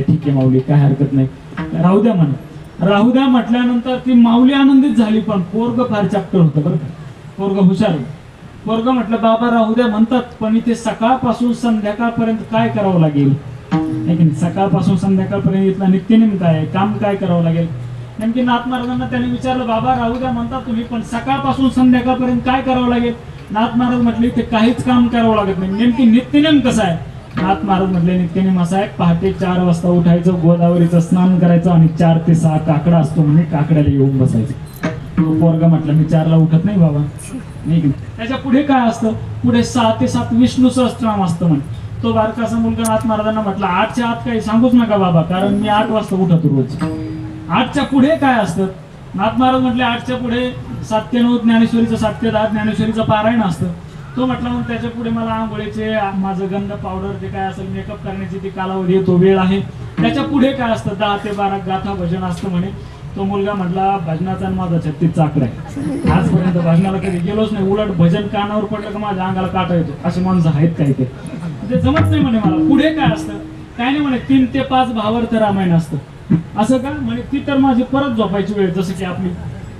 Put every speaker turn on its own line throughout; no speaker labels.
ठीक आहे माऊली, काय हरकत नाही, राहू द्या म्हणे. राहू द्या म्हटल्यानंतर ती माऊली आनंदित झाली, पण पोरग फार चॅप्टर होतं बरं का, पोरग हुशार होतं. पोरग म्हटलं बाबा राहू द्या म्हणतात, पण इथे सकाळपासून संध्याकाळपर्यंत काय करावं लागेल, है की नाही? सकाळपासून संध्याकाळपर्यंत इथला नित्यनेम काय आहे, काम काय करावं लागेल. नेमकी नाथ महाराजांना त्यांनी विचारलं, बाबा राहू द्या म्हणता तुम्ही, पण सकाळपासून संध्याकाळपर्यंत काय करावं लागेल. नाथ महाराज म्हटले ते काहीच काम करावं लागत नाही. नेमकी नित्यनेम कसा आहे. नाथ महाराज म्हटले नित्यनेम असा आहे, पहाटे 4 वाजता उठायचं, गोदावरीचं स्नान करायचं आणि 4 ते 6 काकडा असतो म्हणजे काकड्याला येऊन बसायचं. पोरगा म्हटलं मी 4ला उठत नाही बाबा, नाही. त्याच्या पुढे काय असतं, पुढे 6 ते 7 विष्णू सहस्त्रनाम असतं म्हणे. तो बारकासा मुलगा नाथ महाराजांना म्हटला 8च्या आत काही सांगूच नका बाबा, कारण मी 8 वाजता उठतो रोज. 8च्या पुढे काय असतं. नाथ महाराज म्हटले 8च्या पुढे 7 ते 9 ज्ञानेश्वरीचं, 7 ते 10 ज्ञानेश्वरीचं पारायण असतं. तो म्हटला मग त्याच्या पुढे मला आंघोळीचे, माझं गंध पावडर जे काय असेल मेकअप करण्याची ती कालावधी, तो वेळ आहे. त्याच्या पुढे काय असतं, 10 ते 12 गाथा भजन असतं म्हणे. तो मुलगा म्हटला भजनाचा माझा 36 आकडा आहे, आजपर्यंत भजनाला कधी गेलोच नाही, उलट भजन कानावर पडलं का माझ्या अंगाला काटा येतो, असे माणसं आहेत काही ते जमत नाही म्हणे मला. पुढे काय असतं, काय नाही म्हणे 3 ते 5 भावार्थ रामायण असतं. असं का म्हणे, ती तर माझी परत झोपायची वेळ, जसं की आपली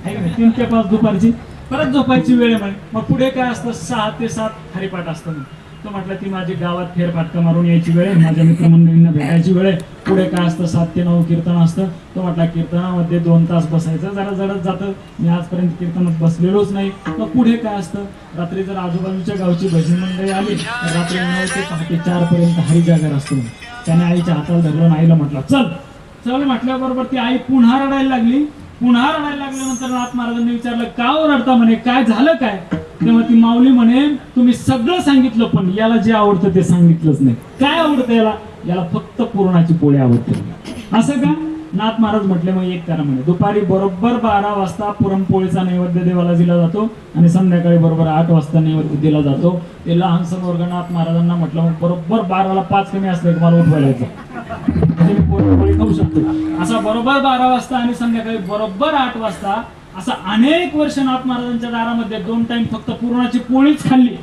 आहे का 3 ते 5 दुपारची परत झोपायची वेळ आहे म्हणे. मग पुढे काय असतं, 6 ते 7 हरिपाठ असतं म्हणे. तो म्हटलं ती माझी गावात फेरफाटका मारून यायची वेळ आहे, माझ्या मित्रमंडळींना भेटायची वेळ आहे. पुढे काय असतं, 7 ते 9 कीर्तन असतं. तो म्हटला कीर्तनामध्ये 2 तास बसायचं, जरा जडत जातं, मी आजपर्यंत कीर्तनात बसलेलोच नाही. मग पुढे काय असतं, रात्री जर आजूबाजूच्या गावची भजनी मंडळी आली तर रात्री 9 ते पहाटे 4 पर्यंत हरिजागर असतो. त्याने आईच्या हाताला धरलं, आईला म्हटलं चल चल म्हटल्याबरोबर ती आई पुन्हा रडायला लागली. पुन्हा रडायला लागल्यानंतर नाथ महाराजांनी विचारलं का रडता म्हणे, काय झालं काय. तेव्हा ती माऊली म्हणे तुम्ही सगळं सांगितलं, पण याला जे आवडतं ते सांगितलंच नाही. काय आवडतं याला, याला फक्त पुरणाची पोळी आवडते. असं का. नाथ महाराज म्हटले मग एक करा म्हणे, दुपारी बरोबर 12 वाजता पुरणपोळीचा नैवेद्य देवाला दिला जातो आणि संध्याकाळी बरोबर 8 वाजता नैवेद्य दिला जातो. ते लहानसं वर्ग नाथ महाराजांना म्हटलं मग बरोबर 12ला 5 कमी असले की मला उठवायला येतं, पुरणपोळी खाऊ शकतो. असा बरोबर 12 वाजता आणि संध्याकाळी बरोबर 8 वाजता असा अनेक वर्ष नाथ महाराजांच्या दारामध्ये 2 टाइम फक्त पुरणाची पोळीच खाल्ली.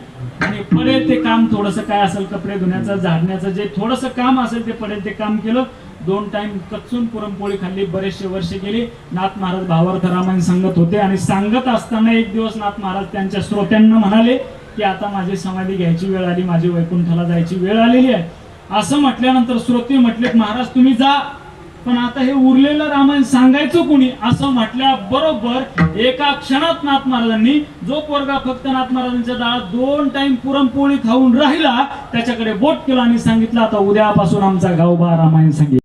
आणि पडेल ते काम थोडंसं काय असेल, कपडे धुण्याचं, झाडण्याचं जे थोडंसं काम असेल ते पडेल ते काम केलं. 2 टाइम कचून पुरणपोळी खाल्ली. बरेचसे वर्ष गेली. नाथ महाराज भावार्थ रामायण सांगत होते आणि सांगत असताना एक दिवस नाथ महाराज त्यांच्या श्रोत्यांना म्हणाले की आता माझी समाधी घ्यायची वेळ आली, माझी वैकुंठाला जायची वेळ आलेली आहे. असं म्हटल्यानंतर श्रोते म्हटले महाराज तुम्ही जा, पण आता हे उरलेलं रामायण सांगायचं कोणी. असं म्हटल्या बरोबर एका क्षणात नाथ महाराजांनी, जो पोरगा फक्त नाथ महाराजांच्या दारात 2 टाइम पुरणपोळी खाऊन राहिला त्याच्याकडे बोट केलं आणि सांगितलं आता उद्यापासून आमचा गावभा रामायण सांगितलं.